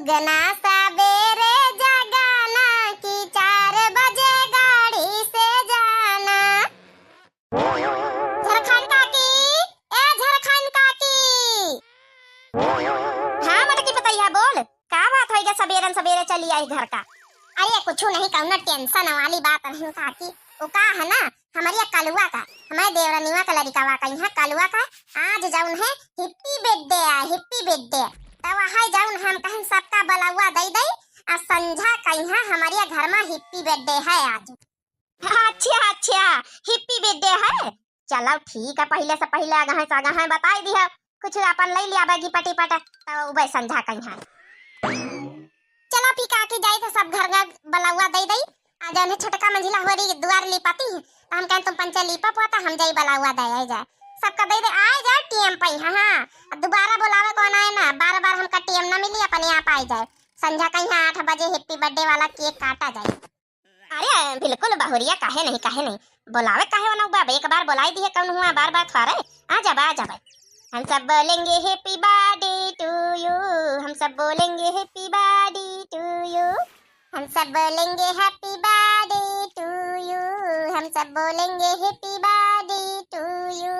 सुगना सवेरे जगाना कि 4 बजे गाड़ी से जाना। झारखंड काकी, ए झारखंड काकी। हाँ मटकी पतैया बोल, का बात होइगा सवेरे सवेरे चली आई घर का? अरे कुछ नहीं, कौनो टेंशन वाली बात नहीं काकी। वो का है ना, हमारी कलुआ का, हमारे देवरानीवा का लड़कावा का यहाँ कलुआ का आज जाऊन है हिप्पी बर्थडे है, हिप्पी बर्थडे। तो वहाँ जाऊन हम कहीं सबका बलावा दे दे और संझा का यहाँ हमारे घर में हिप्पी बर्थडे है आज। अच्छा अच्छा, हिप्पी बर्थडे है, चलो ठीक है। पहले से पहले आगा बताई दिया कुछ अपन ले लिया बैगी पटी पटा तो वह संझा का यहाँ। चलो फिर काकी जाए तो सब घर घर बलावा दे दे। आज उन्हें छोटका मंजिला हो रही द्वार लिपाती है तो हम कहें तुम पंचे लिपा पोता हम जाई बलावा दे जाए सबका दे दे आए जाए टीएम पे। हाँ दोबारा बुलावे कौन आए ना, बार बार हमका टीएम ना मिली अपने आप आ जाए। संझा का यहाँ 8 बजे हैप्पी बर्थडे वाला केक काटा जाए। अरे बिल्कुल बहुरिया, काहे नहीं बुलावे काहे ना बाब, एक बार बुलाई दी है कौन हुआ बार बार थोड़े। आ जा हम सब बोलेंगे हैप्पी बर्थडे टू यू, हम सब बोलेंगे हैप्पी बर्थडे टू यू, हम सब बोलेंगे हैप्पी बर्थडे टू यू, हम सब बोलेंगे हैप्पी बर्थडे टू यू।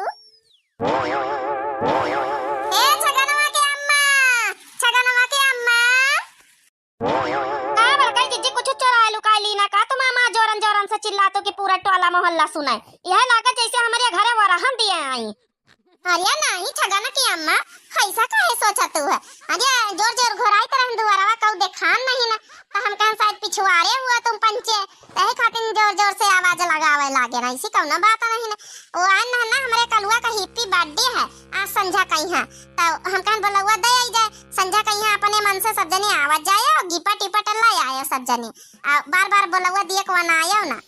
ए छगनवा के अम्मा, छगनवा के अम्मा। का बड़का जीजी कुछ चोरा लुका लीना का? तुम मामा जोरन जोरन से चिल्लातो कि पूरा टोला मोहल्ला सुनाए। यह लागत जैसे हमारे घरे वरहन दिए आई। अरे नहीं छगना की अम्मा, ऐसा काहे सोचा तू है? अरे जोर जोर घोराई तरह दुआरावा कऊ देखान नहीं ना, तो हम कहां शायद पिछवाड़े हुआ तुम पंचे तही खातिर जोर जोर से आवाज लगावे लागे ना, इसी कौनो बात नहीं ना। वो आन ना हमारे कलुआ का हैप्पी बर्थडे है आज संझा का यहाँ, तो हम कहां बोलवा दे आई जाए संझा का यहाँ अपने मन से सब जने आवाज जाए और गिपा टिपा लाई आए सब जने बार बार बोलवा दिए को ना आयो ना।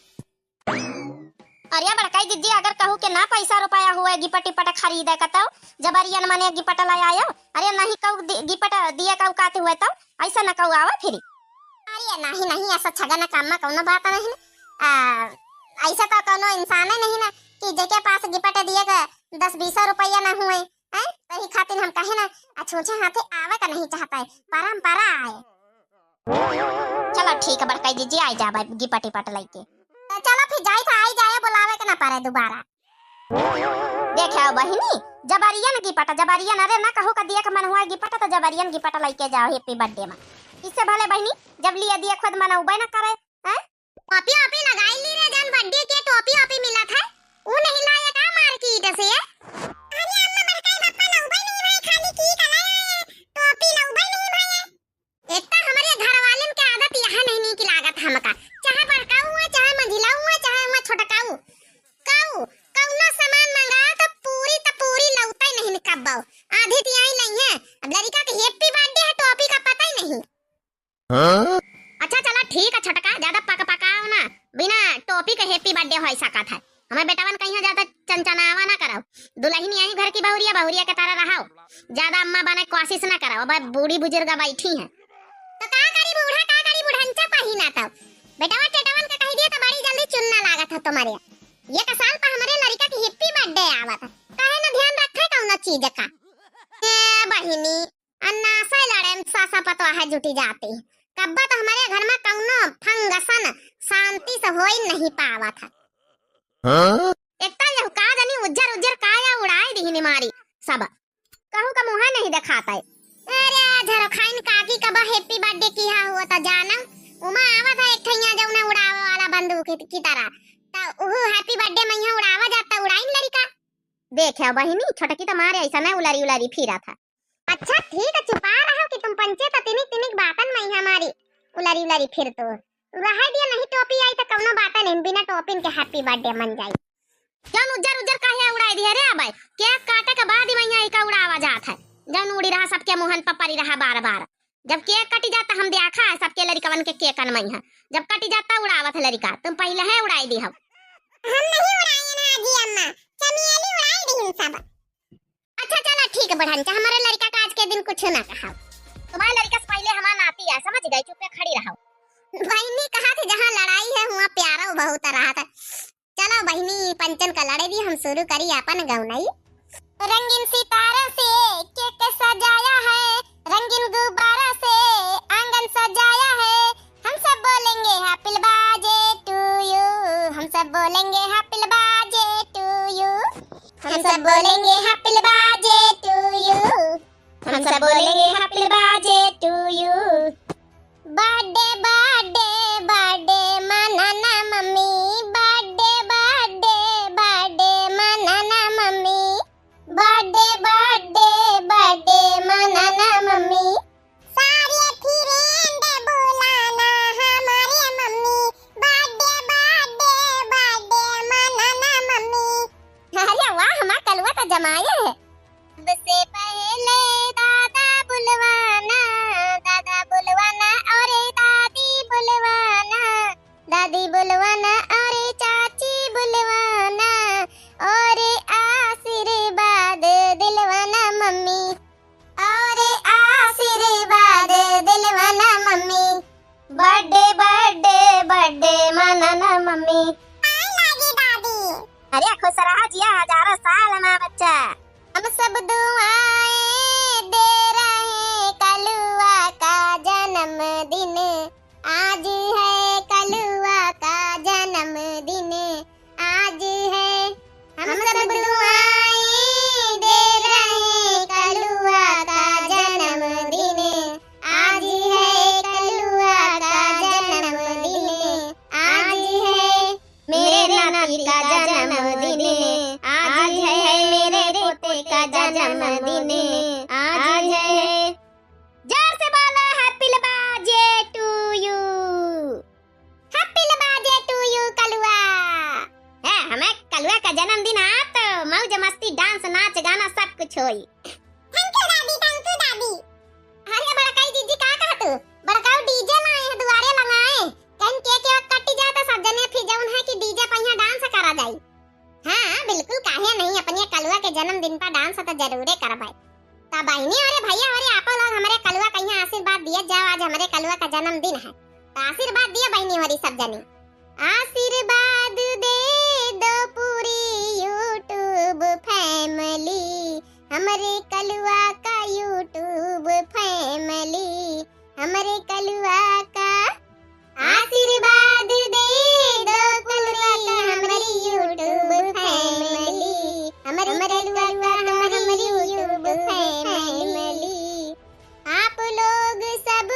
अरे बड़काई दीदी अगर कहूँ के ना पैसा रुपया हुआ गिपट टिपट खरीदे कतो जबरियन मने गिपट ला आयो। अरे नहीं कहू गिपट दिए कहू काते हुए तो ऐसा ना कहू आवा फिर। अरे नहीं ऐसा छगना काम में कोनो बात नहीं ना, ऐसा तो कोनो इंसान नहीं ना कि जेके पास गिपट दिए का 10-20 रुपया ना हुए हैं, तही खातिर हम कहे ना छूछे हाथे आवे का नहीं चाहता है, परंपरा आए। चलो ठीक है बड़काई दीदी आई जा गिपट टिपट लेके। चलो फिर जाई था आई जाए बुलावे के ना पारे दोबारा। देखे बहिनी जबरियन गिपट जबरियन, अरे ना कहो का दिया का मन हुआ गिपट तो जबरियन गिपट लेके जाओ हैप्पी बर्थडे में। इससे भले बहिनी जब लिया दिया खुद मनाउबे ना करे हैं। टोपी ओपी लगाई ली रे जान बर्थडे के टोपी ओपी मिला था वो नहीं लाया का मार्केट से। अरे अम्मा बड़काई पापा लाउबे नहीं भाई, खाली की कलाया टोपी लाउबे नहीं भाई। इतना हमारे घर वाले के आदत यहां नहीं की लागत हमका, चाहे बड़का हुआ चाहे मंझिला हुआ चाहे हुआ छोटा काऊ कौनो सामान मंगाओ तो पूरी लौटा ही नहीं निकबाओ, आधी तिहाई नहीं है। अब लड़का के हैप्पी बर्थडे है टॉपी का पता ही नहीं। अच्छा चला ठीक है छोटका, ज्यादा पकाओ ना, बिना टॉपी के हैप्पी बर्थडे हो ऐसा कथा है। हमें बेटावन कहीं ज्यादा चंचनावा ना कराओ, दुल्हन यही घर की बहुरिया के तरह रहो, ज्यादा अम्मा बने कोशिश ना कराओ। अब बूढ़ी बुजुर्ग बैठी है तो का करी बुढ़ंचा पहिना तो बेटावा टेटावन का कह दिया तो बड़ी जल्दी चुनना लागत है तुम्हारे। ये का साल पर हमारे लड़का की हैप्पी बर्थडे आवत है, काहे ना ध्यान रखे कौनो चीज का। ए बहिनी अन्ना से लड़े सासा पतवा है जुटी जाती है, कब्बा तो हमारे घर में कौनो फंगसन शांति से होई नहीं पावत है। हां इतना यह का जानी उज्जर काया उड़ाई दी मारी सब, कहूं का मुंह नहीं दिखाता है। अरे झरखाइन काकी कब हैप्पी बर्थडे किया हुआ था जाना, उमा आवत है एक ठैया जौना उड़ावे वाला बंदूक की तरह, तो वो हैप्पी बर्थडे में यहाँ उड़ावा जाता उड़ाइन लड़का। देखे बहिनी छोटकी तो मारे ऐसा ना उलारी फिरा था। अच्छा ठीक है चुपा रहो कि तुम पंचे तो तिनिक बातन में हमारी उलारी फिर तो रह दिया नहीं टोपी आई तो कौनो बात नहीं, बिना टोपी के हैप्पी बर्थडे मन जाई। जन उज्जर काहे उड़ाई दिया रे अबे, केक काटे के बाद ही वहीं का उड़ावा जात है, जन उड़ी रहा सबके मुहन पर पड़ी रहा बार जब केक कटी जाता हम देखा है सबके लड़कवन के केकन में है, जब कटी जाता उड़ावत है लड़का, तुम पहले है उड़ाई दी हम नहीं उड़ाई ना आजी अम्मा, चमियाली उड़ाई दी हम सब। अच्छा चलो ठीक है बढ़ान हमारे लड़का का आज के दिन कुछ ना कहा, तुम्हारे लड़का से पहले हमारा नाती है समझ गई, चुप खड़ी रहो। बहनी कहा थी जहाँ लड़ाई है वहाँ प्यारा बहुत रहा था। चलो बहनी पंचन का लड़े दी हम शुरू करी अपन गौनाई। रंगीन सितारा से केक सजाया है, रंगीन गुब्बारा से जिया हजारों साल हमारा बच्चा। हम सब दुआएं दे रहे कलुआ का जन्मदिन, आज है कलुआ का जन्मदिन, आज है। हम सब दुआएं दे रहे कलुआ का जन्मदिन, आज है कलुआ का जन्मदिन, आज है। मेरे नाती का जन्मदिन, आज है मेरे पोते का जन्मदिन, आज है। जोर से बोलो happy birthday to you, happy birthday to you Kalua. है हमें कलुआ का जन्मदिन आ तो मौज मस्ती डांस नाच गाना सब कुछ होई। थैंक यू दादी, थैंक यू दादी। अरे बड़काई दीदी का कहत बड़काऊ डीजे लाए है दुआरे लगाए कहीं केक कट्टी जाए तो सब जने फिर जौन है कि डीजे पे यहाँ डांस करा जाई। हाँ बिल्कुल, काहे नहीं, अपने कलुआ के जन्मदिन पर डांस तो जरूर करवाए। ता बहनी अरे भैया अरे आप लोग हमारे कलुआ का यहाँ आशीर्वाद दिए जाओ, आज हमारे कलुआ का जन्मदिन है तो आशीर्वाद दिए बहनी हमारी सब जनी। आशीर्वाद दे दो पूरी यूट्यूब फैमिली, हमारे कलुआ का यूट्यूब फैमिली, हमारे कलुआ का आशीर्वाद दे दो पूरी हमारी यूट्यूब फैमिली, हमारे कलुआ का हमारी यूट्यूब फैमिली। आप लोग सब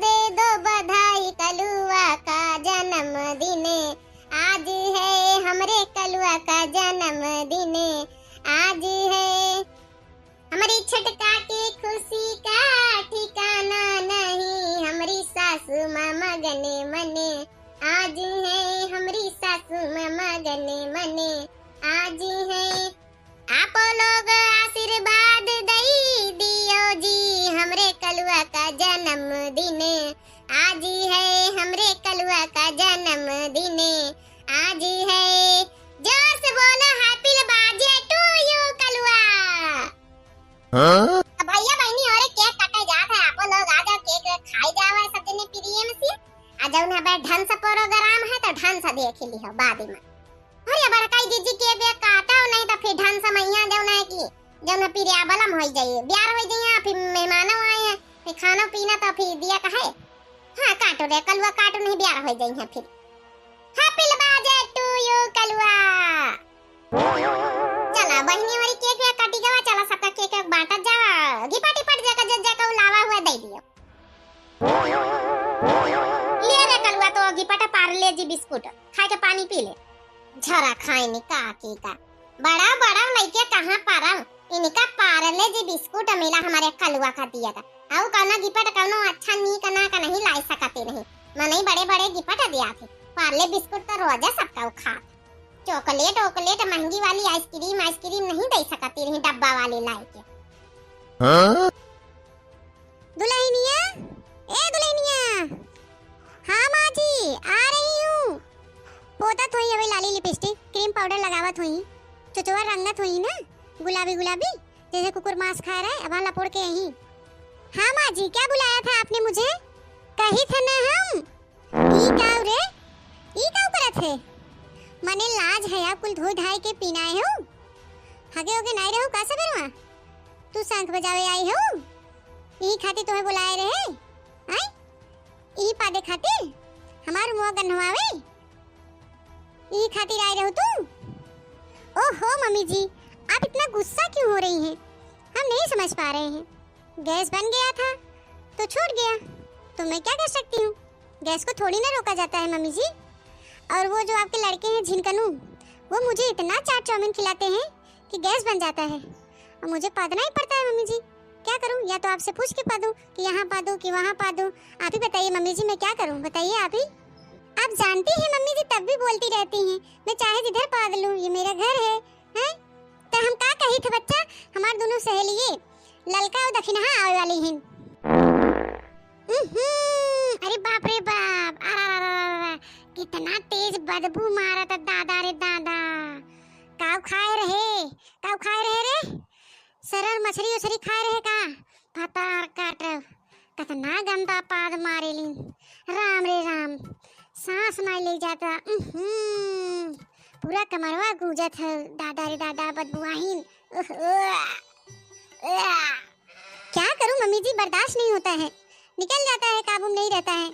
दे दो बधाई कलुआ का जन्मदिन, आज है हमारे कलुआ का जन्मदिन, आज है। हमारी छटका की खुशी का ठिकाना नहीं, हमारी सासू मामा गने मने, आज है हमारी सासू मामा गने मने, आज है। आप लोग आशीर्वाद दई दियो जी, हमरे कलुआ का जन्मदिन, आज है हमरे कलुआ का जन्मदिन, आज है। जोर से बोलो हैप्पी बर्थडे टू यू कलुआ। भैया बहनी और केक काटे जात है, आप लोग आ जाओ केक खाई जाओ सब जने प्रिय में से। आ जाओ ना बे ढंग से प्रोग्राम है तो ढंग से देख लियो बाद में। अरे बड़काई दीदी के बे काटा नहीं तो फिर ढंग से मैया देव ना कि जब ना पिरिया बलम होई जाई, ब्यार होई जाई, फिर मेहमानों आए हैं, फिर खाना पीना तो फिर दिया कहे। हां काटो रे कलुआ, काटो नहीं ब्यार होई जाई है फिर। हैप्पी बर्थडे टू यू कलुआ। चला बहनी वाली केक वे काटी गवा, चला सबका केक बांटा जावा, गिपाटी पट जाकर जज्जा का लावा हुआ दे दियो। ले रे कलुआ तो गिपाटा पार्ले जी बिस्कुट खा के पानी पी ले। झरा खाए नि काकी का बड़ा बड़ा लइके कहां पारा इनका पार्ले जी बिस्कुट मिला हमारे कलुआ का दिया था। आउ कौना गिपट कौनो अच्छा नी कना का नहीं लाई सकते नहीं, मने बड़े बड़े गिपट दिया थे। पार्ले बिस्कुट तो रोजा सबका खा, चॉकलेट ऑकलेट महंगी वाली आइसक्रीम नहीं दे सकती रही डब्बा वाली लाई के। हाँ? दुल्हनिया ए दुल्हनिया, हाँ माँ जी आ रही हूँ। पोता थोई अबे लाली लिपस्टिक क्रीम पाउडर लगावत हुई, चचोवा रंगत हुई ना गुलाबी गुलाबी जैसे कुकुर मांस खा रहा है, अब लपोड़ के यहीं। हाँ माँ जी क्या बुलाया था आपने मुझे? कही थे ना हम ई काऊ रे ई काऊ करत है, मने लाज है आप कुल धोई धाई के पीनाए हो, हगे होगे नहीं रहो का सबेरवा तू शंख बजावे आई हो, ई खाती तुम्हें बुलाए रहे आई ई पादे खातिर हमार मुंह गन्हवावे ई खातिर आई रहो तू। ओहो मम्मी जी आप इतना गुस्सा क्यों हो रही हैं, हम नहीं समझ पा रहे हैं। गैस बन गया था तो छूट गया तो मैं क्या कर सकती हूँ, गैस को थोड़ी ना रोका जाता है मम्मी जी। और वो जो आपके लड़के हैं झिनकनू वो मुझे इतना चाट चाउमीन खिलाते हैं कि गैस बन जाता है और मुझे पादना ही पड़ता है मम्मी जी। क्या करूँ, या तो आपसे पूछ के पा दूँ कि यहाँ पा दूँ कि वहाँ पा दूँ, आप ही बताइए मम्मी जी मैं क्या करूँ, बताइए आप ही। आप जानती हैं मम्मी जी तब भी बोलती रहती हैं मैं चाहे जिधर पा लूँ ये मेरा घर है, हैं? तो हम का कही थे बच्चा, हमार दोनों सहेलिए ललका और दक्षिणहा आवे वाली हैं। अरे बाप रे बाप, कितना तेज बदबू मारा था दादा रे दादा। काऊ खाए रहे रे सरल मछली उछली खाए रहे का पतार काट कितना गंदा पाद मारे ली, राम रे राम सांस नहीं ले जाता। पूरा कमरवा गूंजत है। दादा रे दादा बदबुआहीन। क्या करूं मम्मी जी, बर्दाश्त नहीं होता है, निकल जाता है, काबू में नहीं रहता है।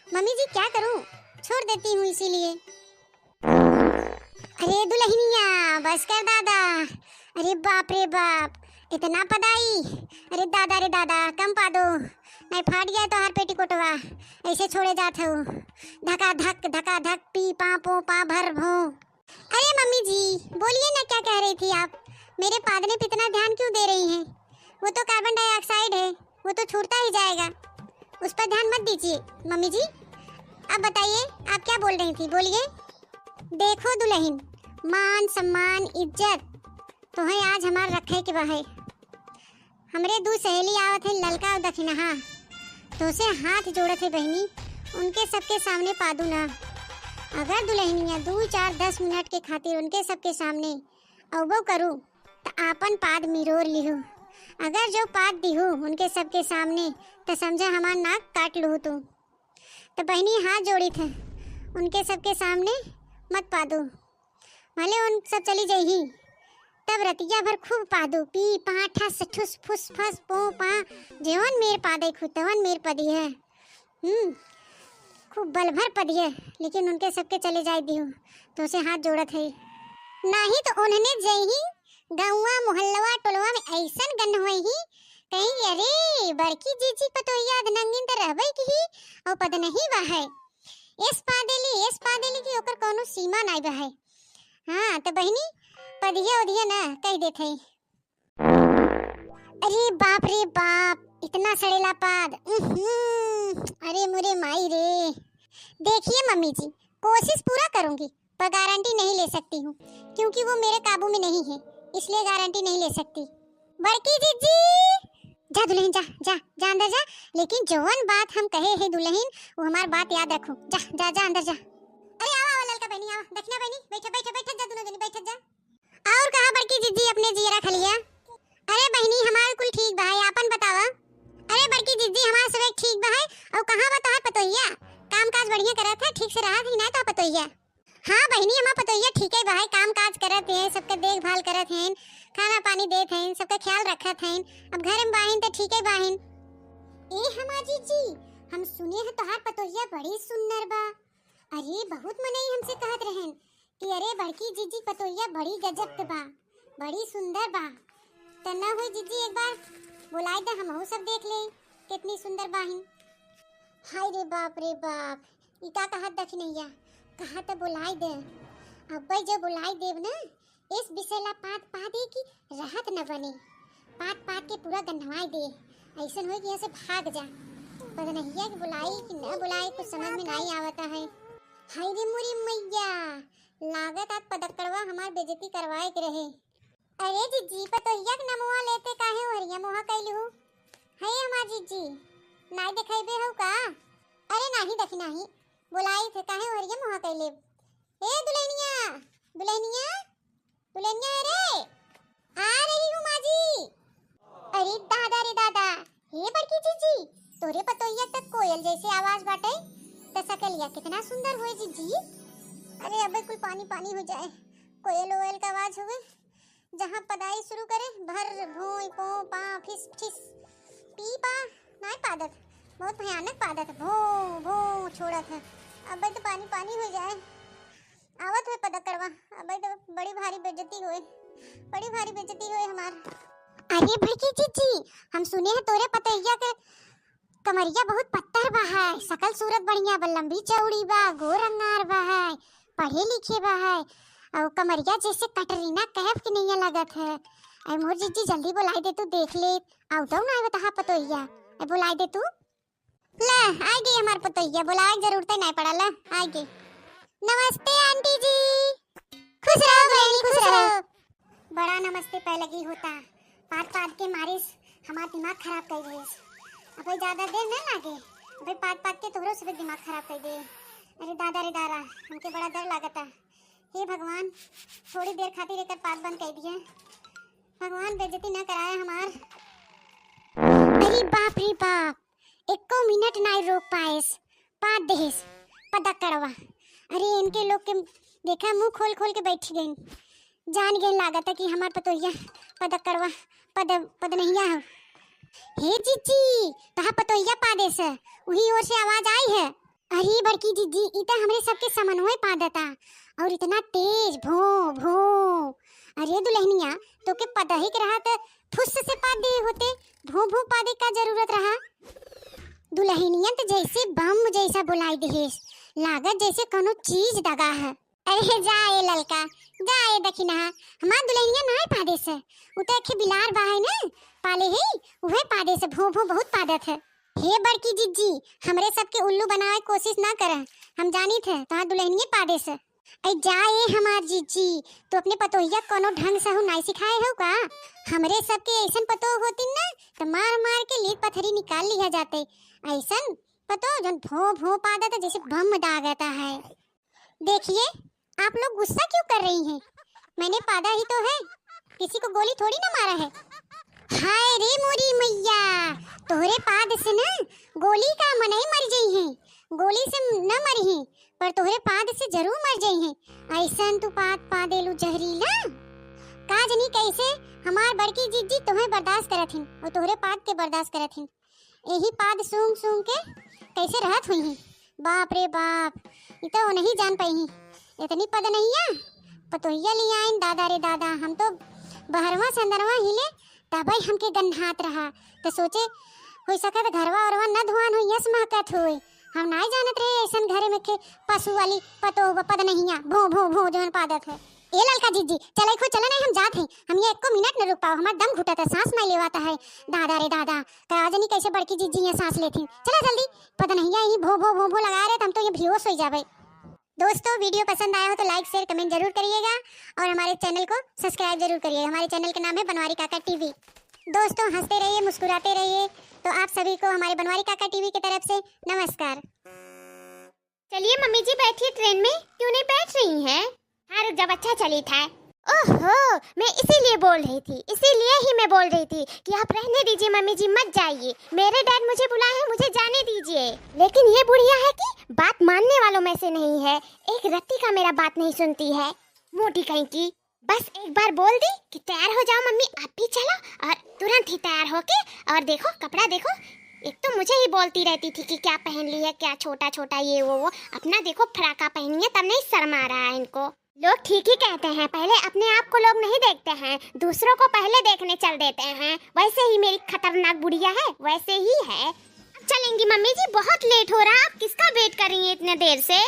मम्मी जी क्या करूं, छोड़ देती हूँ इसीलिए। अरे दुल्हनिया बस कर दादा। अरे बाप रे बाप, इतना पदाई। अरे दादा रे दादा कम पा दो, नहीं फाट गया तो हर पेटीकोटवा। ऐसे छोड़े जात हो, धका धक पी पा पो पा भर भो। अरे मम्मी जी बोलिए ना, क्या कह रही थी आप? मेरे पादने पे इतना ध्यान क्यों दे रही हैं? वो तो कार्बन डाइऑक्साइड है, वो तो छूटता ही जाएगा, उस पर ध्यान मत दीजिए। मम्मी जी अब बताइए आप क्या बोल रही थी, बोलिए। देखो दुल्हन, मान सम्मान इज्जत तो है आज हमार रखे के बहे। हमरे दो सहेली आवत है ललका और दक्षिणहा, तो उसे हाथ जोड़त है बहनी, उनके सबके सामने पादू ना। अगर दुल्हनिया 2 4 10 मिनट के खातिर उनके सबके सामने अवबो करूँ तो आपन पाद मिरोर लिहू। अगर जो पाद दिहू उनके सबके सामने तो समझा हमार नाक काट लूँ। तो बहनी हाथ जोड़ी थे उनके सबके सामने मत पादू, भले उन सब चली जाही, तब रतिया भर खूब पादू, पी पा ठस ठुस फुस फस पो पा, जेवन मेर पादे खुतवन मेर पदी है। खूब बल भर पदी है, लेकिन उनके सबके चले जाए दिहू तो उसे हाथ जोड़त है। नहीं तो उन्होंने जही गौवा मोहल्लवा टोलवा में ऐसन गन होई कहीं अरे बड़की जीजी पतोहिया नंगिन त रहबे की और पद नहीं बहाय। इस पादेली की ओकर कोनो सीमा नहीं बहाय। हां तो बहनी पदिया उदिया ना कह देथे। अरे बाप रे बाप, इतना सड़ेला पाद। अरे मुरे माई रे। देखिए मम्मी जी कोशिश पूरा करूंगी, पर गारंटी नहीं ले सकती हूँ, क्योंकि वो मेरे काबू में नहीं है, इसलिए गारंटी नहीं ले सकती। बड़की जीजी जा दुल्हन, जा जा जा अंदर जा, लेकिन जवन बात हम कहे है दुल्हन वो हमार बात याद रखो। जा जा जा अंदर जा। अरे आओ ललका बहनी, आओ दक्षिणा बहनी, बैठ जा दोनों जनी, बैठ जा। और कहा बड़की जीजी अपने जीरा खलिया? अरे बहनी हमार कुल ठीक बा है, आपन बतावा। अरे बड़की जीजी हमार सब ठीक बा है, और कहां बा तोहार पतोहिया? काम काज बढ़िया करत है, ठीक से रहत ही ना तो पतोहिया? हाँ बहनी हमार पतोहिया ठीक है भाई, काम काज करत है, सबका देखभाल करत हैं, खाना पानी देत हैं, सबका ख्याल रखत हैं। अब घर में बाहिन तो ठीक है बाहिन। ए हमारी जी हम सुने हैं तोहार पतोहिया बड़ी सुंदर बा। अरे बहुत मनई हमसे कहत रहन कि अरे बड़की जीजी पतोहिया बड़ी गजब के बा, बड़ी सुंदर बा। त ना होई जीजी एक बार बुलाई दे, हमहू सब देख ले कितनी सुंदर बाहिन। हाय रे बाप, ई का कहत दखनैया, कहा तो बुलाई दे। अब भाई जब बुलाई देव ना, इस बिसेला पात पादे की राहत न बने, पात के पूरा गंधवाई दे, ऐसा होए कि यहाँ से भाग जा। पता नहीं है कि बुलाई कि न बुलाई, कुछ समझ में नहीं आवता है। हाय रे मोरी मैया, लागत आज पदकड़वा हमार बेइज्जती करवाए के रहे। अरे जीजी पतोहिया के नमुआ लेते काहे हरिया मोहा कैलू? है हमार जीजी नहीं देखेबे हो का? अरे नहीं देखी नहीं, बुलाई थे काहे हरिया मोहा कैले? ए दुल्हनिया रे, आ रही हूँ माजी। अरे दादा रे दादा, हे बड़की जीजी तोरे पतोहिया तक कोयल जैसे आवाज बाटे, त सकलिया कितना सुंदर हुए जीजी। अरे अबे कुल पानी पानी हो जाए, कोयल ओयल का आवाज होवे, जहाँ पदाई शुरू करे भर भोई पो पा फिस फिस पी पा नहीं पादत, बहुत भयानक पादत, भो भो छोड़त है। अबे तो पानी पानी हो जाए, आवत हुए पदकड़वा, अबे तो बड़ी भारी बेइज्जती हुए हमार। अरे बड़की जीजी हम सुने हैं तोरे पतोहिया के कमरिया बहुत पत्थर बा है, सकल सूरत बढ़िया बा, लंबी चौड़ी बा, गोर अंगार बा है, पढ़े लिखे बा है, और कमरिया जैसे कटरीना कैफ की नहीं लगत है। अरे मोर जीजी जल्दी बुलाई दे, तू देख ले आउटो ना बता पतोहिया, बुलाई दे तू। ले आई गई हमार पतोहिया, बुलाए जरूरत नहीं पड़ा, ले आई गई। नमस्ते आंटी जी। खुश रहो बहनी, खुश रहो। बड़ा नमस्ते पे लगी होता, पात के मारिस हमार दिमाग खराब कर गई। अबे ज्यादा देर न लागे, अबे पात के तोरो सब दिमाग खराब कर दे। अरे दादा रे दादा, हमके बड़ा डर लागता। हे भगवान थोड़ी देर खातिर एकर पात बंद कर दिए, भगवान बेइज्जती न कराए हमार। अरे बाप रे बाप, एको मिनट नहीं रोक पाएस, पात देस पदकड़वा। अरे इनके लोग के देखा मुंह खोल खोल के बैठ गई। जान गई लागत है कि हमार पतोहिया पदकरवा पद नहिया हो। हे जीजी कहा पतोहिया पादे से वही ओर से आवाज आई है। अरे बड़की जीजी इता हमरे सबके समन्वय पादता और इतना तेज भो भो। अरे दुल्हनिया तो के पदहिक रहा त फुस से पादे होते, भो भो पादे का जरूरत रहा। दुल्हनिया तो जैसे बम जैसा बुलाई देहेस, लागत जैसे कोनो चीज दगा है। अरे जाए ललका जाए दखिना हमार दुल्हनिया ना पादे से उते के बिलार बाहे ना पाले है वह पादे से भो भो बहुत पादत है। हे बड़की जिज्जी हमरे सबके उल्लू बनाए कोशिश ना करे, हम जानी थे तहां दुल्हनिया पादे से। ऐ जाए हमार जिज्जी तो अपने पतोहिया कोनो ढंग से हो नहीं सिखाए हो का। हमरे सबके ऐसन पतो होती ना तो मार मार के लीड पत्थरी निकाल लिया जाते। ऐसन पतो जन भो भो पादत जैसे बम दागता है। देखिए आप लोग गुस्सा क्यों कर रही हैं? मैंने पादा ही तो है, किसी को गोली थोड़ी ना मारा है। हाय रे मोरी मैया तोहरे पाद से ना गोली का मनई मर गई है, गोली से न मरी है पर तोहरे पाद से जरूर मर गई है। ऐसन तू पा देलू जहरीला का जनी कैसे हमार बड़की जिज्जी तुम्हें बर्दाश्त करत हिन और तोहरे पाद के बर्दाश्त करत हिन। यही पाद सूंघ सूंघ के कैसे रहत हुई हैं। बाप रे बाप इतना वो नहीं जान पाई इतनी पद नहीं है पतोहिया लिया आइन दादा रे दादा। हम तो बहरवा संदरवा हिले तबई हमके गन्हात रहा तो सोचे हो सकत घरवा औरवा न धुआन हो यस महकत होए। हम नहीं जानत रहे ऐसन घरे में के पशु वाली पतो पद नहीं है भो भो भो जवन पादत है। ए ललका जीजी चले खो चला नहीं हम जात हैं, हम ये एको मिनट न रुक पाओ, हमार दम घुटता है, सांस नहीं लेवाता है। दादा रे दादा काजनी कैसे बड़की जीजी ये सांस लेती। चला जल्दी पता नहीं यही भो भो भो भो लगा रहे तो हम तो ये बेहोश हो जावे। दोस्तों वीडियो पसंद आया हो तो लाइक शेयर कमेंट जरूर करिएगा और हमारे चैनल को सब्सक्राइब जरूर करिएगा। हमारे चैनल का नाम है बनवारी काका टीवी। दोस्तों हंसते रहिए मुस्कुराते रहिए। तो आप सभी को हमारे बनवारी काका टीवी की तरफ से नमस्कार। चलिए मम्मी जी बैठिए ट्रेन में, क्यों नहीं बैठ रही हैं? हाँ रुक जब अच्छा चली था। ओहो मैं इसीलिए बोल रही थी, इसीलिए ही मैं बोल रही थी कि आप रहने दीजिए मम्मी जी मत जाइए, मेरे डैड मुझे बुलाए हैं मुझे जाने दीजिए। लेकिन ये बुढ़िया है कि बात मानने वालों में से नहीं है, एक रत्ती का मेरा बात नहीं सुनती है मोटी कहीं की। बस एक बार बोल दी कि तैयार हो जाओ मम्मी आप भी चलो और तुरंत ही तैयार होके और देखो कपड़ा देखो। एक तो मुझे ही बोलती रहती थी कि क्या पहन ली है क्या छोटा छोटा ये वो अपना देखो फ्राका पहनी है तब नहीं शर्म आ रहा है इनको। लोग ठीक ही कहते हैं, पहले अपने आप को लोग नहीं देखते हैं दूसरों को पहले देखने चल देते हैं। वैसे ही मेरी खतरनाक बुढ़िया है वैसे ही है। अब चलेंगी मम्मी जी बहुत लेट हो रहा है, आप किसका वेट कर रही हैं इतने देर से?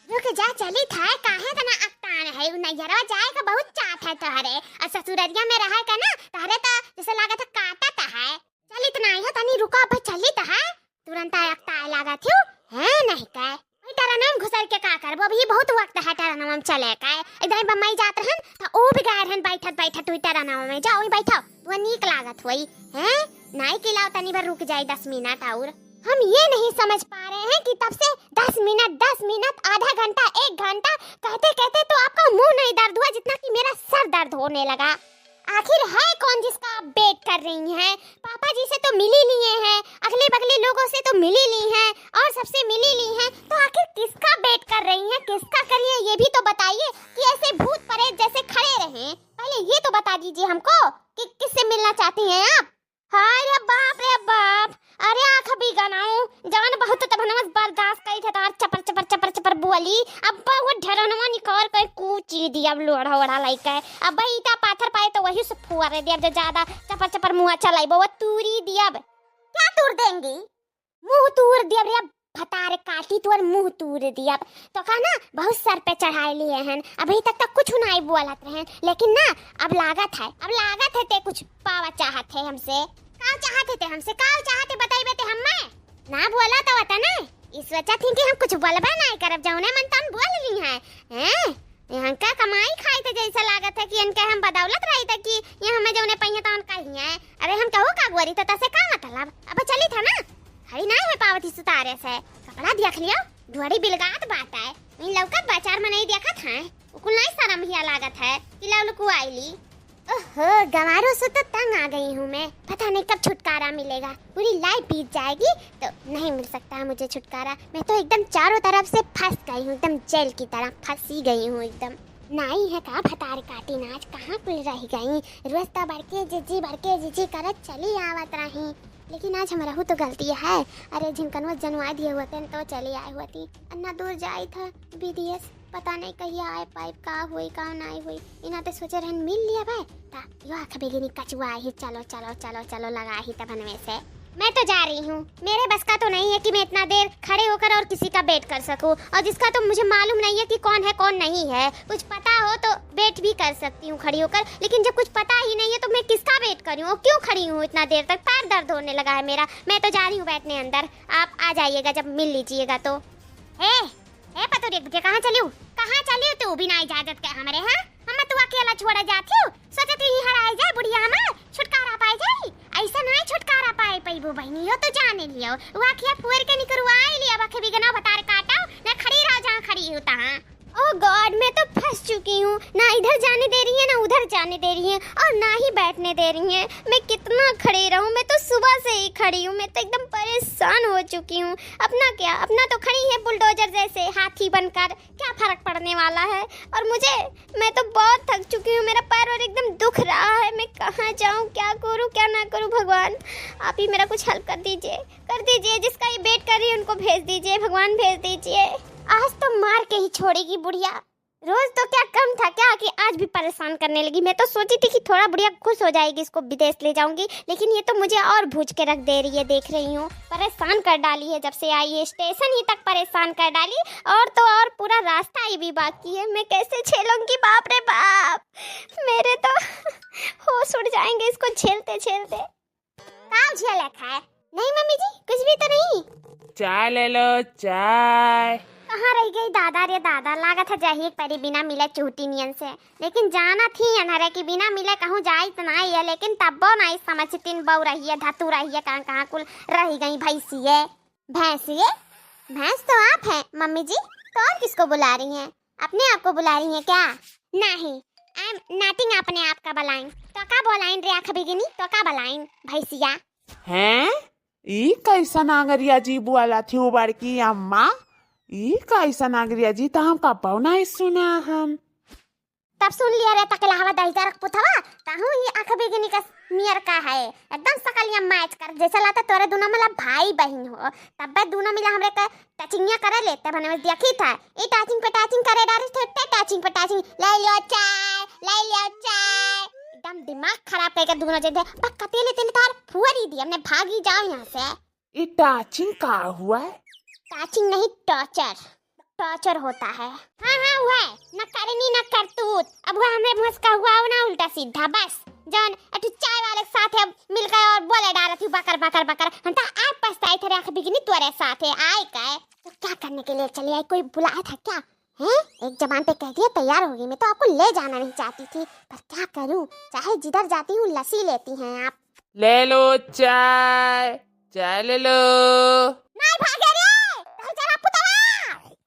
रुक जा चली था काहे तना अक्तान है नैहरवा जाए का बहुत चाट है तोहरे और ससुररिया में रहा का ना तोहरे तो जैसे लागत है काटा ता है। चल इतना है तनी रुका अब चली ता है तुरंत अक्ता लागत थी है नहीं का तारा नाम घुसल के का करबो अभी बहुत वक्त है तारा नाम चले का इधर बम्बई जात रहन त ओ भी गए रहन बैठत हुई तारा नाम में जाओ बैठो वो नीक लागत होई हैं नहीं खिलाओ तनी बार रुक जाए 10 मिनट और। हम ये नहीं समझ पा रहे हैं कि तब से 10 मिनट आधा घंटा 1 घंटा कहते कहते तो आपका मुंह नहीं दर्द हुआ जितना कि मेरा सर दर्द होने लगा। आखिर है कौन जिसका आप वेट कर रही हैं? पापा जी से तो मिली लिए हैं, अगले बगले लोगों से तो मिली ली हैं और सबसे मिली ली हैं, तो आखिर किसका वेट कर रही हैं? किसका करिए ये भी तो बताइए कि ऐसे भूत प्रेत जैसे खड़े रहें। पहले ये तो बता दीजिए हमको कि किससे मिलना चाहती हैं आप? हाय रे बाप अरे आँख भी गनाऊं जान बहुत तब नमस बर्दाश्त करी थे तार चपर बोली अब बहुत ढरनवा निकाल कर कूची दिया अब लोड़ा वड़ा लाइक है अब बैठा पाथर पाए तो वही से फुआरे दिया जो ज्यादा चपर मुंह चलाई वो तूरी दिया क्या तूर देंगी मुंह तूर दिया रे भतारे काटी तोर मुंह तूर दिया तो कहना बहुत सर पे चढ़ाए लिए हैं अभी तक कुछ नहीं बोलत रहे लेकिन ना अब लागत है ते कुछ पावा चाहते हमसे का चाहते बताइए ते हमें ना बोला तो बता ना इस वजह थी कि हम कुछ बोलबा नहीं करब जौने मन तन बोल ली हैं यहाँ का कमाई खाई थे जैसा लागत है कि इनके हम बदौलत रही थे कि ये हमें जौने पहिए तन कही है। अरे हम कहू का गोरी तो तसे का मतलब अब चली था ना खड़ी ना है पावती सुतारे से कपड़ा देख लियो ढोड़ी बिलगात बात है इन लौकत बाजार में नहीं देखत है उकुल नहीं शर्म हिया लागत है कि लौलकू आईली ओहो, गंवारों से तो तंग आ गई हूँ मैं। पता नहीं कब छुटकारा मिलेगा। पूरी लाइफ बीत जाएगी तो नहीं मिल सकता मुझे छुटकारा। मैं तो एकदम चारों तरफ से फंस गई हूँ, एकदम जेल की तरह फंसी गई हूँ एकदम। नाई है का भतार काटी नाच कहाँ कुल रह गई। रोज तो बड़के जिजी करत चली आवत रही, लेकिन आज हमारा हो तो गलती है। अरे झिनकनवा जनवा दिए हुए थे तो चली आए हुआ थी। अन्ना दूर जाई था विदेश, पता नहीं कहीं आए पाइप का हुई का नहीं हुई। इना ते सोचे रहन मिल लिया भाई ता यो आँख बेगिनी कचुआ ही चलो चलो चलो चलो लगा ही तबन में से। मैं तो जा रही हूँ, मेरे बस का तो नहीं है कि मैं इतना देर खड़े होकर और किसी का वेट कर सकूँ, और जिसका तो मुझे मालूम नहीं है कि कौन है कौन नहीं है। कुछ पता हो तो वेट भी कर सकती हूँ खड़ी होकर, लेकिन जब कुछ पता ही नहीं है तो मैं किसका वेट करूँ और क्यों खड़ी हूँ इतना देर तक। पैर दर्द होने लगा है मेरा। मैं तो जा रही हूँ बैठने अंदर, आप आ जाइएगा जब मिल लीजिएगा तो। पतोरी बुझे कहाँ चली हूँ, कहाँ चली तू बिना इजाजत के हमारे? हाँ हम तू अकेला छोड़ा जाती हूँ, सोचती ही हराई जाए बुढ़िया हमार छुटकारा पाई जाए। ऐसा नहीं छुटकारा पाए पैबो बहनी हो तो जाने लियो वाखिया पुअर के निकरवाई लिया वाखे बिगना बतार काटाओ ना खड़ी रहो जहाँ खड़ी हो तहाँ। ओह गॉड, मैं तो फंस चुकी हूँ। ना इधर जाने दे रही है ना उधर जाने दे रही है और ना ही बैठने दे रही है। मैं कितना खड़ी रहूँ, मैं तो सुबह से ही खड़ी हूँ। मैं तो एकदम परेशान हो चुकी हूँ। अपना क्या, अपना तो खड़ी है बुलडोजर जैसे हाथी बनकर, क्या फर्क पड़ने वाला है। और मैं तो बहुत थक चुकी हूँ, मेरा पैर और एकदम दुख रहा है। मैं कहाँ जाऊँ, क्या करूँ क्या ना करूँ, भगवान आप ही मेरा कुछ हल कर दीजिए। जिसका ये वेट कर रही है उनको भेज दीजिए, भगवान भेज दीजिए। आज तो मार के ही छोड़ेगी बुढ़िया। रोज तो क्या कम था क्या कि आज भी परेशान करने लगी। मैं तो सोची थी कि थोड़ा बुढ़िया खुश हो जाएगी, इसको विदेश ले जाऊंगी, लेकिन ये तो मुझे और भूज के रख दे रही है। देख रही हूँ परेशान कर डाली है, जब से आई है स्टेशन ही तक परेशान कर डाली, और तो और पूरा रास्ता ही भी बाकी है। मैं कैसे झेलूंगी, बाप रे बाप, मेरे तो होश उड़ जाएंगे इसको झेलते झेलते। काम झेला खाए नहीं मम्मी जी, कुछ भी तो नहीं। चाय ले लो, चाय। कहाँ रह गई दादा रे दादा, लागत है जाही परी बिना मिले चूटी नियन से, लेकिन जाना थी अनहरे की बिना मिले कहूँ जाई तो नहीं है, लेकिन तब्बो नहीं समझ तीन बऊ रही है धतू रही है कहाँ कुल रह गई भैंसिए। भैंस तो आप है मम्मी जी, तो और किसको बुला रही हैं? अपने आप को बुला रही हैं क्या? नहीं, आई एम नॉटिंग अपने आप का बुलाइन तो का बुलाइन रे आँख बिगिनी तो का बुलाइन भैंसिया हैं? ई कैसा नागरिया जी बुआला थी उबार की अम्मा? ई कैसा नागरिया जी तो हम कब नहीं सुना हम। तब सुन लिया रे तकला हवा दही रख पुथवा ताहू ये आँख बिगनी का नियर का है एकदम सकलिया मैच कर जैसा लाता तोरे दोनों मतलब भाई बहन हो। तब बे दोनों मिला हमरे का टचिंगिया करे लेते बने में देखी था ए टचिंग पे टचिंग करे डारे थे टचिंग पे टचिंग ले लियो चाय एकदम दिमाग खराब करके दोनों जैसे बस कतेले तेले तार फुअर ही दी हमने भागी जाओ यहाँ से। ई टाचिंग का हुआ है? टाचिंग नहीं टॉर्चर होता है। हाँ हुआ है, न करनी न करतूत। अब हुआ हमें भसका हुआ हो ना उल्टा सीधा बस जान अटू चाय वाले साथ अब मिल गए और बोले डाल रही बकर हम तो आज पछताए थे आँख बिगनी तुम्हारे साथ है आए का तो क्या करने के लिए चली आई? कोई बुलाया था क्या? हैं एक जबान पे कह दिया तैयार होगी। मैं तो आपको ले जाना नहीं चाहती थी पर क्या करूं, चाहे जिधर जाती हूँ लस्सी लेती हैं आप। ले लो चाय ले लो। नहीं भागे रे जरा पुतला।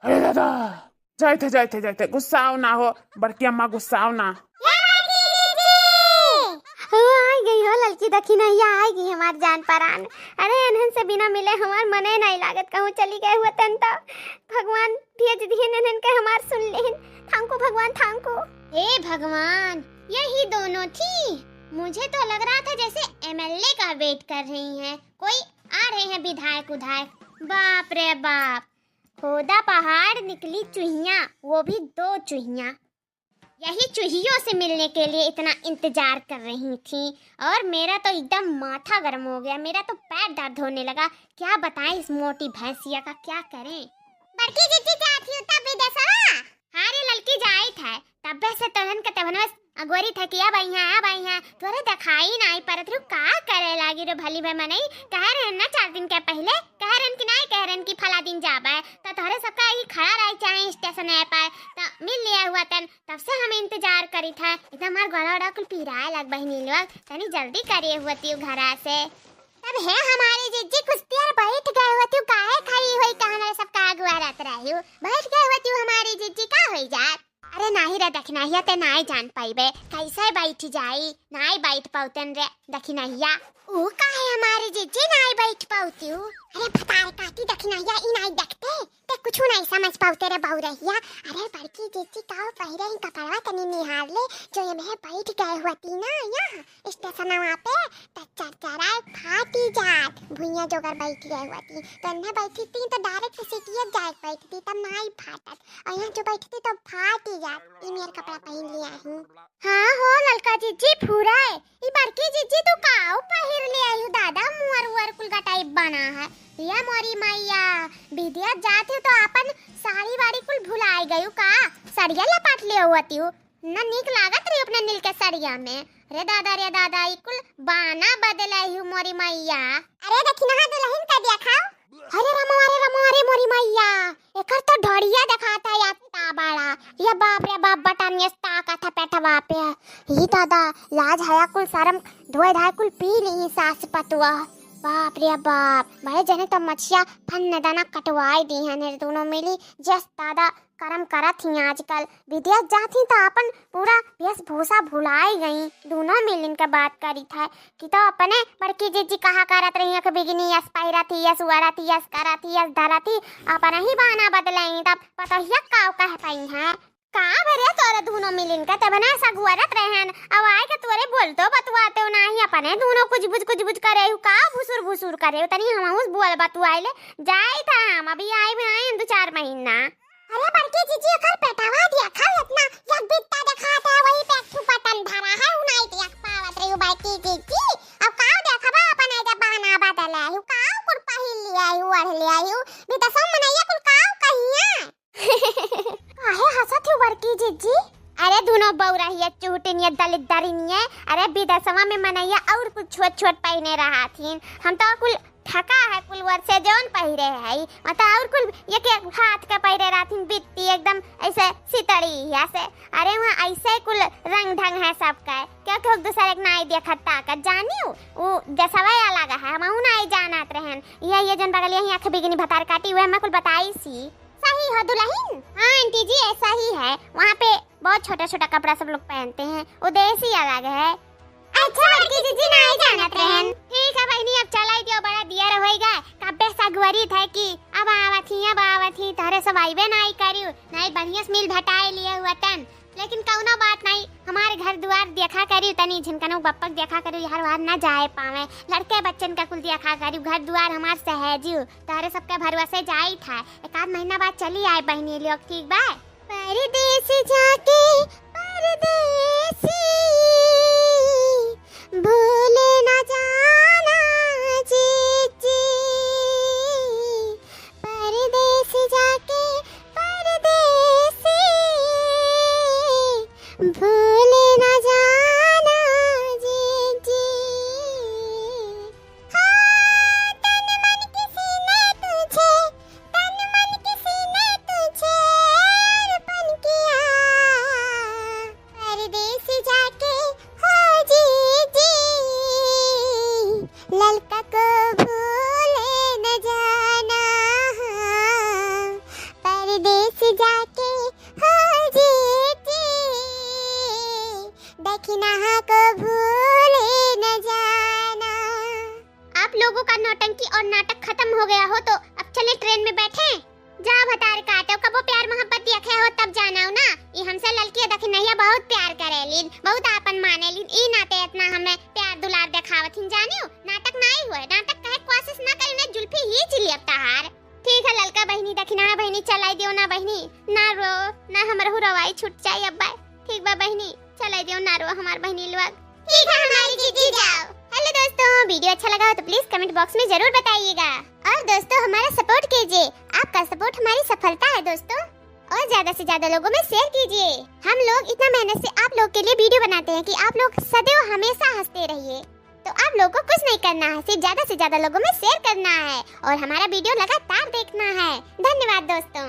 अरे दादा जाते गुस्साओ ना हो बड़की अम्मा, गुस्साओ ना। आ गई हो लड़की दखी नहीं आ गई हमार जान परान। अरे इन्हन से बिना मिले हमार मने नहीं लागत कहूँ चली गए हुए तन तो भगवान भेज दिए इन्हन के हमार सुन लेन। थांको भगवान थांको। हे भगवान यही दोनों थी। मुझे तो लग रहा था जैसे एमएलए का वेट कर रही हैं, कोई आ रहे हैं विधायक उधायक। बाप रे बाप, खोदा पहाड़ निकली चूहिया, वो भी 2 चूहिया। यही चूहियों से मिलने के लिए इतना इंतजार कर रही थी और मेरा तो एकदम माथा गर्म हो गया, मेरा तो पैर दर्द होने लगा। क्या बताएं इस मोटी भैंसिया का, क्या करें। बड़की जीजी जाती हो तब विदेशवा? हाँ रे लड़की जाई था तब से तहन के तहन अगोरी था कि अब आई हैं तोरे दिखाई नहीं परत रू का करे लागी रे भली बे मनई कह रहे ना 4 दिन के पहले कह रहे कि नहीं कह रहे कि फला दिन जाबे तो तोरे सबका ही खड़ा रही चाहे स्टेशन पर तो मिल लिया हुआ तब से हम इंतजार करी था। एकदम हमार गला कुल पीराए लग बहनी लोग तनी जल्दी करिए हुई घरा से। तब है हमारी जीजी कुछ देर बैठ गए होती काहे खड़ी हुई कहना सबका अगुआ रहत रही बैठ गए होती हमारी जीजी का होई जात। अरे नहीं रे दखिनहिया ते नाई जान पाइबे कैसे बैठ जाई नाई बैठ पाउतन रे दखिनहिया ओ काहे हमारे जीजी नाई बैठ पाउती हूँ अरे फटार काटी दखिनहिया ई नाई देखते ते कुछ नहीं समझ पाउते रे बहु रहिया अरे बड़की जीजी काओ पहिरे ही कपड़वा तनी निहार ले जो ये में बैठ गए होती ना यहाँ स्टेशन वहाँ पे चरचरा फाटी जात भुइया जोगर बैठ गए होती तो अन्हे बैठी थी तो डायरेक्ट सीटिया जाए बैठती तब नाई फाटत और यहाँ जो बैठती तो फाटी जात ई मेरा कपड़ा पहन लिया हूँ हाँ हो ललका जीजी फूरा है ई बड़की जीजी तू काओ पहिर ले आई हूँ दादा मुअर उअर कुल का टाइप बना है या मोरी मैया विद्या जाती तो अपन साड़ी वाड़ी कुल भुलाई गई का सड़िया लपाट ले होती हूँ ना निक लागत रही अपने नील के सड़िया में रे दादा ई कुल बाना बदलाई हूँ मोरी मैया अरे देखी ना दुल्हन का दिखाओ अरे रे मोरी मैया एकर तो ढोड़िया दिखाता या बड़ा ये बाप रे बाप बटन ये ताकत है पेटवा पे ही दादा लाज हया कुल शर्म धोए धाय कुल पी ली सास पतुआ बाप रे बाप बड़े जने तो मछिया फन दाना कटवाई दी है ने दोनों मिली जस दादा करम करत ही आजकल विद्या जाती तो अपन पूरा वेशभूषा भुलाई गई दोनों मिल इनका बात करी था कि तो अपने बड़की जीजी कहा करत रही है कि बिगनी यस पैरा थी यस उड़ा थी यस करा थी यस धरा थी अपन ही बहाना बदलाई तब पता ही काव कह पाई है का भरे तोरे दोनों मिलिन का तब ना सगुआरत रहन अब आए के तोरे बोलतो बतवाते नाही अपने दोनों कुछ बुझ करे का भुसुर करे तनी हम उस बोल बतवाइले जाई था हम अभी आए भी आए 2-4 महीना अरे बड़की जीजी कर पेटावा दिया खा इतना एक बित्ता दिखाता है वही पे एक बटन धरा है उनाई देख पावत रही बड़की जीजी अब का देखबा अपन आजा बहाना बदला है का कुल पहिल लिया है ओढ़ लिया है भी तो सब मनैया कुल काव कहिया काहे हंसत हो बड़की जीजी अरे दोनों बौरा ही चूटिन ये दलितदारी नहीं है अरे विदेशवा में मनैया और कुछ छोट पहने रहा थी हम तो कुल ठका है कुल वर से जौन पहिरे है मतलब और कुल ये के हाथ का पहिरे रहा थी बित्ती एकदम ऐसे सितड़ी ऐसे अरे वहाँ ऐसे कुल रंग ढंग है सबका क्या क्यों दूसरे एक नाई देखत ताकत जानियो वो जैसा अलग है हम नाई जानत रहन ये जन बगल यही आंख बिगनी भतार काटी हुए मैं कुल बताई सी सही हो दुल्हन हाँ आंटी जी ऐसा ही है वहाँ पे बहुत छोटा कपड़ा सब लोग पहनते हैं वो देसी अलग है अच्छा बड़की जीजी नहीं जानत रहन ठीक है बहनी अब चलाई दियो बड़ा दिया रहेगा कबे सगवरी था कि अब आवत ही तारे सब आइबे नहीं करियो नहीं बढ़िया से मिल भटाए लिए हुआ तन लेकिन कौनो बात नहीं हमारे घर द्वार देखा करियो तनी झिनकनो बप्पक देखा करियो यार वहां ना जाए पावे लड़के बच्चन का कुल देखा करियो घर द्वार हमार सहजियो तारे सबके भरोसे जाई था एक आध महीना बाद चली आए बहनी लोग ठीक बा परदेस जाके परदेसी भूले ना जाना जीजी परदेस जाके परदेसी भूले ना जाना जीजी हाँ तन मन किसी ने तुझे अर्पण किया परदेस जाके हो जीजी ललका को भूले न जाना परदेस जाके हो जीजी देखना को भूले न जाना आप लोगों का नौटंकी और नाटक खत्म हो गया हो तो अब चले ट्रेन में बैठे जा भतार काटो कबो प्यार मोहब्बत देखे हो तब जाना हो ना ये हमसे ललकी दखिनैया बहुत प्यार करेलिन बहुत आपन मानेलिन ई नाते इतना हमें प्यार दुलार देखावथिन जानियो नाटक नहीं हुए नाटक कहे कोशिश ना करी ना जुल्फी ही चिली अब तहार ठीक है ललका बहनी दखिना बहनी चलाई दियो ना बहनी ना रो ना हमरहु रवाई छूट जाई अब्बा ठीक बा बहनी चलाई दियो ना रो हमार बहनी लोग ठीक है हमारी जीजी जाओ हेलो दोस्तों वीडियो अच्छा लगा हो तो प्लीज कमेंट बॉक्स में जरूर बताइएगा और दोस्तों हमारा सपोर्ट कीजिए आपका सपोर्ट हमारी सफलता है दोस्तों और ज्यादा से ज्यादा लोगों में शेयर कीजिए हम लोग इतना मेहनत से आप लोग के लिए वीडियो बनाते हैं कि आप लोग सदैव हमेशा हंसते रहिए तो आप लोगों को कुछ नहीं करना है सिर्फ ज्यादा से ज्यादा लोगों में शेयर करना है और हमारा वीडियो लगातार देखना है धन्यवाद दोस्तों।